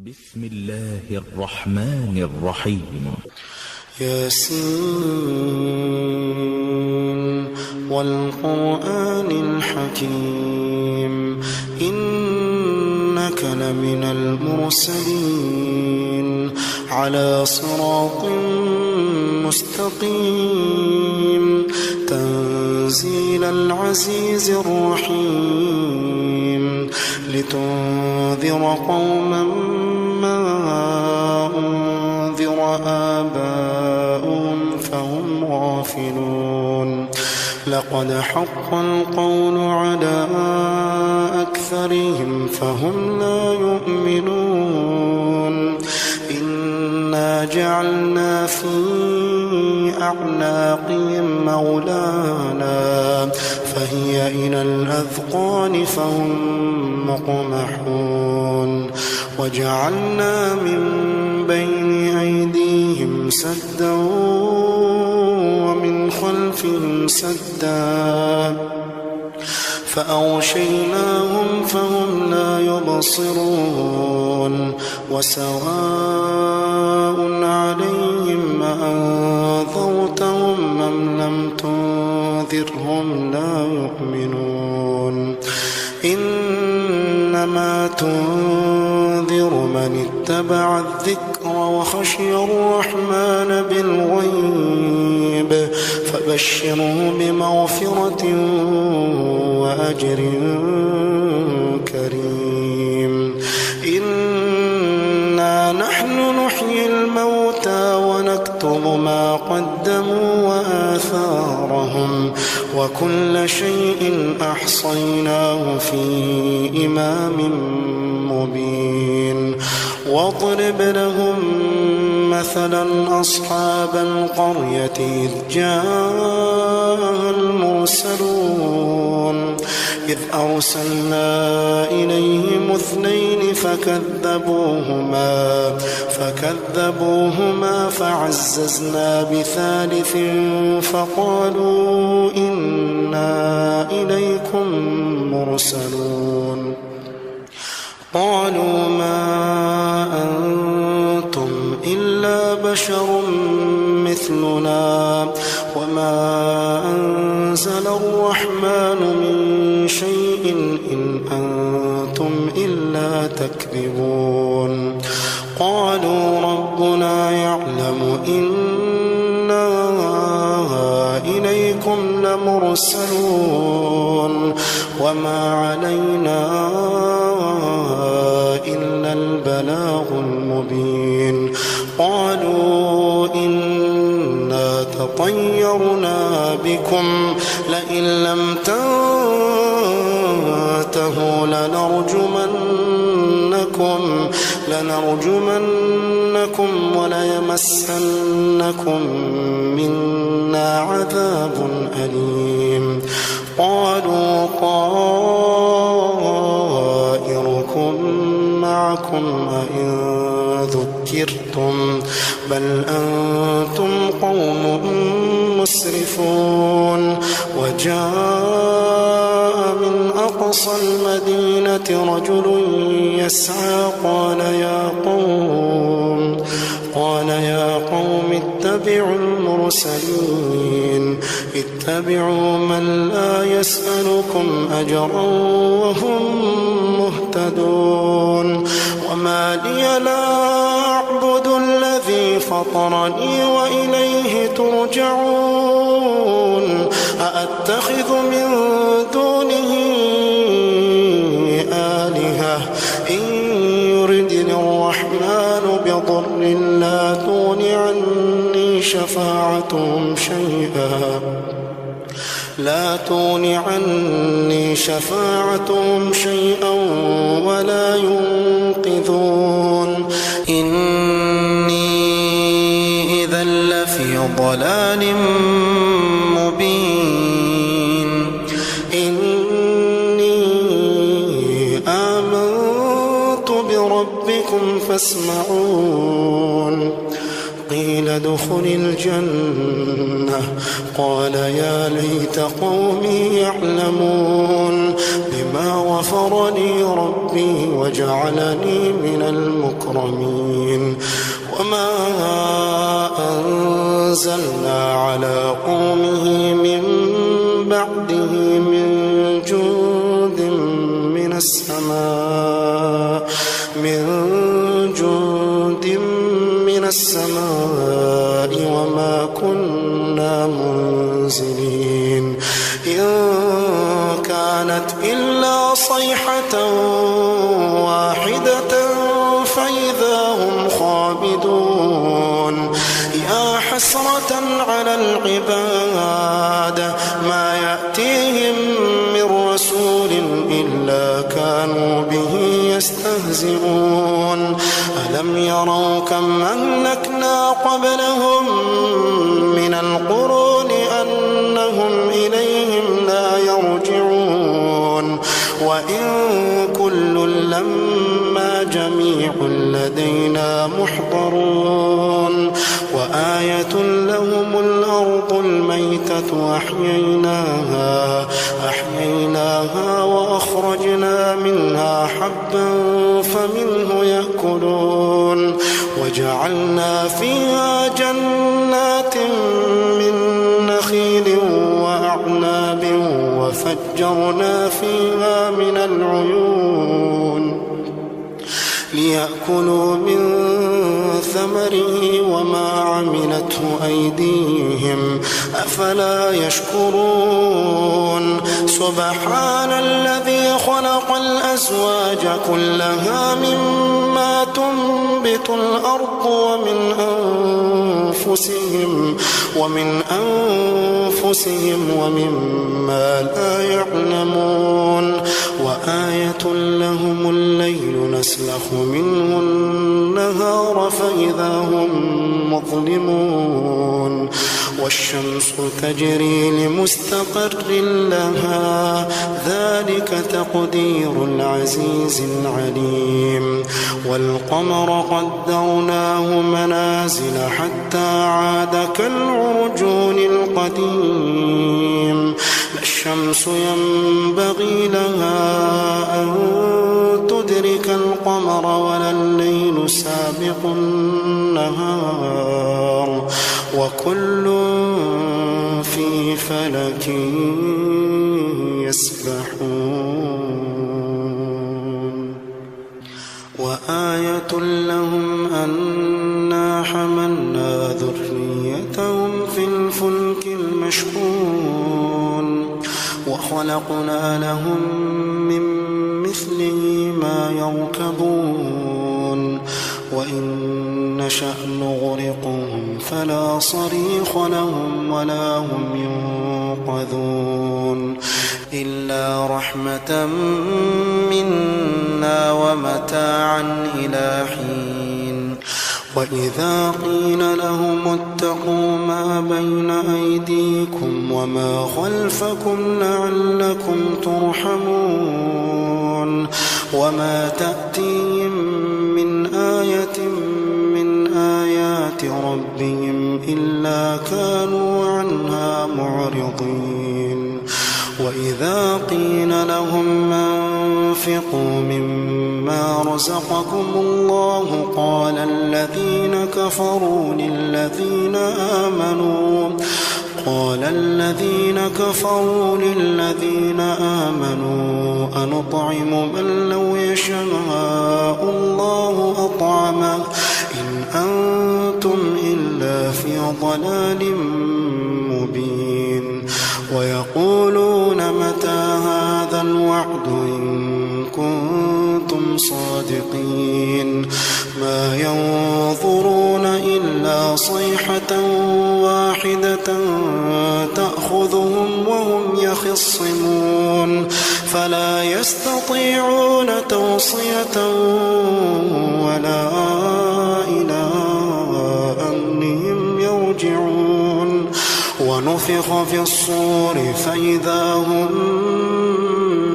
بسم الله الرحمن الرحيم. ياسين والقرآن الحكيم إنك لمن المرسلين على صراط مستقيم تنزيل العزيز الرحيم لتنذر قوما ما أنذر آباؤهم فهم غافلون لقد حق القول على أكثرهم فهم لا يؤمنون إنا جعلنا في أعناقهم مغلالا فهي إلى الأذقان فهم مقمحون وجعلنا من بين أيديهم سدا ومن خلفهم سدا فأغشيناهم فهم لا يبصرون وسواء عليهم أأنذرتهم أم لم تنذرهم لا يؤمنون إنما تنذر من اتبع الذكر وخشي الرحمن بالغيب فبشره بمغفرة وأجر كريم إنا نحن نحيي الموتى ونكتب ما قدموا وآثارهم وكل شيء أحصيناه في إمام مبين واضرب لهم مثلا أصحاب القرية إذ جاء المرسلون إذ أرسلنا إليهم اثنين فكذبوهما فعززنا بثالث فقالوا إنا إليكم مرسلون قالوا ما أنتم إلا بشر مثلنا وما أنزل الرحمن من شيء إن أنتم إلا تكذبون قالوا ربنا يعلم إنا إليكم لمرسلون وما علينا إلا البلاغ المبين قالوا إنا تطيرنا بكم لئن لم تنتهوا لنرجمنكم وليمسنكم منا عذاب أليم قالوا طائركم معكم أئن ذكرتم بل أنتم قوم مسرفون وجاء من أقصى المدينة رجل يسعى قال يا قوم اتبعوا المرسلين اتبعوا من لا يسألكم أجرا وهم مهتدون وما لي لا أعبد الذي فطرني وإليه ترجعون أأتخذ من دونه آلهة إن يردني الرحمن بضر لا تغن عني شفاعتهم شيئا ولا ينقذون إني إذا لفي ضلال مبين إني آمنت بربكم فاسمعون قيل ادخل الجنة قال يا ليت قومي يعلمون بما غفر لي ربي وجعلني من المكرمين وما أنزلنا على قومه من بعده من جند من السماء وما كنا منزلين إن كانت إلا صيحة واحدة فإذا هم خامدون يا حسرة على العباد ما يأتيهم من رسول إلا كانوا به يستهزئون ألم يروا كم أهلكنا قبلهم من القرون أنهم إليهم لا يرجعون وإن كل لما جميع لدينا محضرون وآية لهم الأرض الميتة أحييناها وأخرجنا منها حبا فمنه يأكلون وجعلنا فيها جنات من نخيل وأعناب وفجرنا فيها من العيون ليأكلوا من ثمره وما عملته أيديهم أفلا يشكرون سبحان الذي خلق الأزواج كلها مما تنبت الأرض ومن أنفسهم ومما لا يعلمون وآية لهم الليل نسلخ منه النهار فإذا هم مظلمون والشمس تجري لمستقر لها ذلك تقدير العزيز العليم والقمر قدرناه منازل حتى عاد كالعرجون القديم لا الشمس ينبغي لها أن تدرك القمر ولا الليل سابق النهار وكل في فلك يسبحون وآية لهم أنا حملنا ذريتهم في الفلك المشحون وخلقنا لهم من مثله ما يركبون وإن نشأ نغرقهم فلا صريخ لهم ولا هم ينقذون إلا رحمة منا ومتاعا إلى حين وإذا قيل لهم اتقوا ما بين أيديكم وما خلفكم لعلكم ترحمون وما تأتيهم من آية من آيات ربهم إلا كانوا عنها معرضين وإذا قيل لهم أنفقوا مما رزقكم الله قال الذين كفروا للذين آمنوا أنطعم من لو يشاء الله أطعمه إن أنتم إلا في ضلال مبين ويقولون متى هذا الوعد إن كنتم صادقين ما ينظرون إلا صيحة واحدة تأخذهم وهم يخصمون فلا يستطيعون توصية ولا إلى أهلهم يرجعون ونفخ في الصور فإذا هم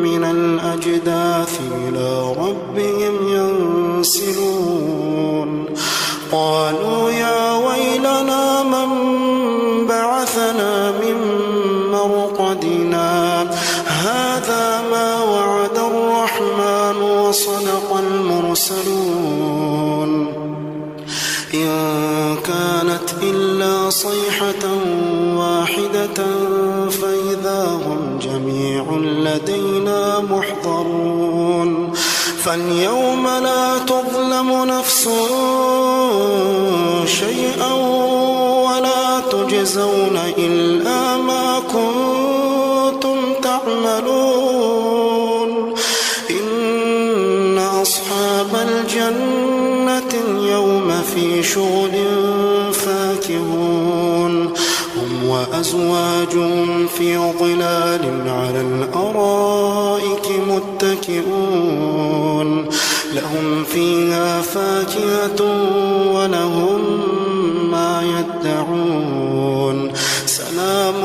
من الأجداث إلى ربهم ينسلون قالوا يا ويلنا صيحة واحدة فإذا هم جميع لدينا محضرون فاليوم لا تظلم نفس شيئا ولا تجزون إلا ما كنتم تعملون إن أصحاب الجنة اليوم في شغل فاكهون هم وأزواجهم في ظلال على الأرائك متكئون لهم فيها فاكهة ولهم ما يدعون سلام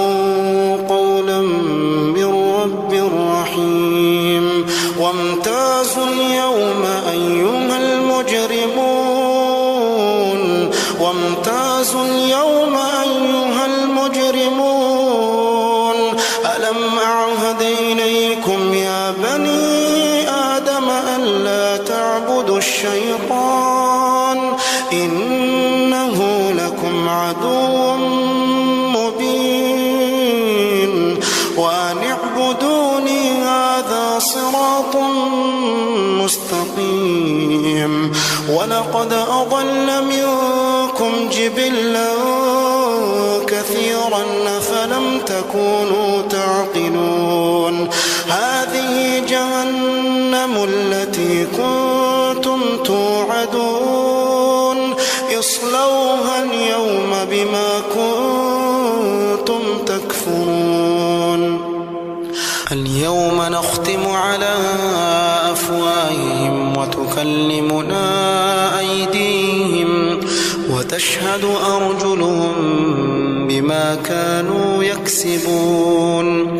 قولا من رب رحيم وامتازوا اليوم أيها المجرمون وامتازوا اليوم أيها المجرمون ألم أعهد إليكم يا بني آدم ألا تعبدوا الشيطان إنه لكم عدو مبين وأن اعبدوني هذا صراط مستقيم ولقد أضل منكم جبلا كثيرا أفلم تكونوا تعقلون هذه جهنم التي كنتم توعدون اصلوها اليوم بما كنتم تكفرون اليوم نختم على أفواههم وتكلمنا أيديهم وتشهد أرجلهم بما كانوا يكسبون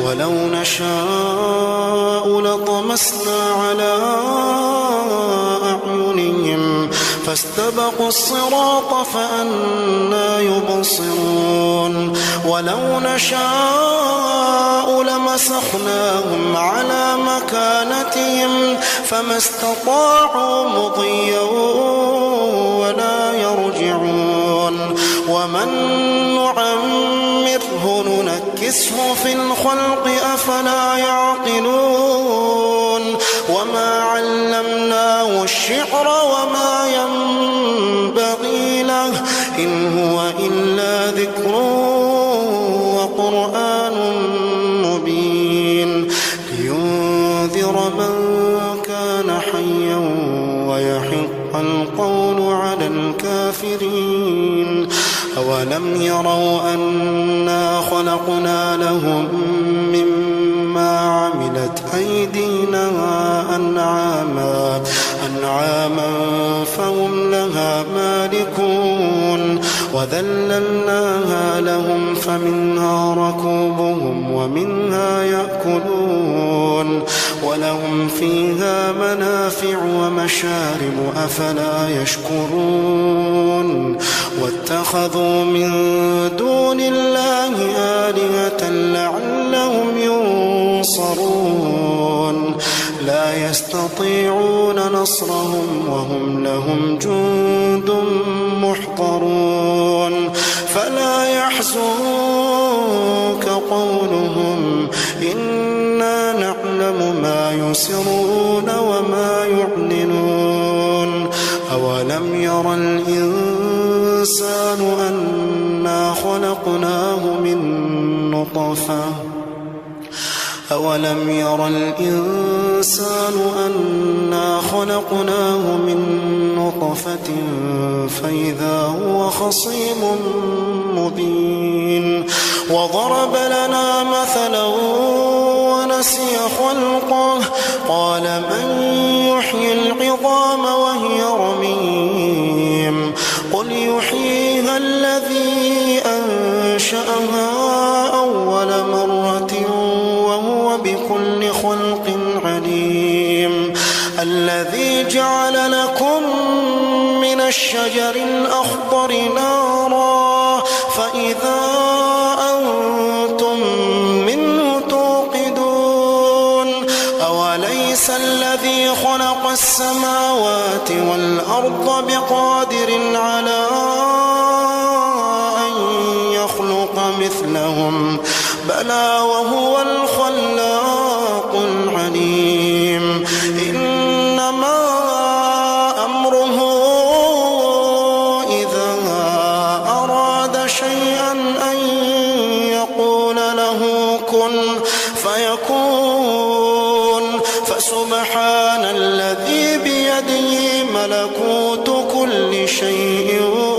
ولو نشاء لطمسنا على أعينهم فاستبقوا الصراط فأنى يبصرون ولو نشاء لمسخناهم على مكانتهم فما استطاعوا مضيا ولا يرجعون ومن نعمره ننكسه في الخلق أفلا يعقلون وما علمناه الشعر وما ينبغي له إن هو إلا ذكر وقرآن مبين لينذر من كان حيا ويحق القول على الكافرين أولم يروا أنا خلقنا لهم مما عملت أيدينا أنعاما فهم لها مالكون وذللناها لهم فمنها ركوبهم ومنها يأكلون ولهم فيها منافع ومشارب أفلا يشكرون واتخذوا من دون الله آلهة لعلهم ينصرون لا يستطيعون نصرهم وهم لهم جند محضرون فلا يحزنك قولهم إنا نعلم ما يسرون وما يعلنون أولم ير الإنسان أنا خلقناه من نطفة أولم ير الإنسان أنا خلقناه من نطفة فإذا هو خصيم مبين وضرب لنا مثلا ونسي خلقه قال من يحيي العظام وهي رميم قل يحييها الذي أنشأها أول مرة وهو بكل خلق عليم الذي جعل لكم من الشجر الأخضر نارا فإذا أنتم منه توقدون أوليس الذي خلق السماوات والأرض بقادر على أن بلى وهو الخلاق العليم إنما أمره إذا أراد شيئا أن يقول له كن فيكون فسبحان الذي بيده ملكوت كل شيء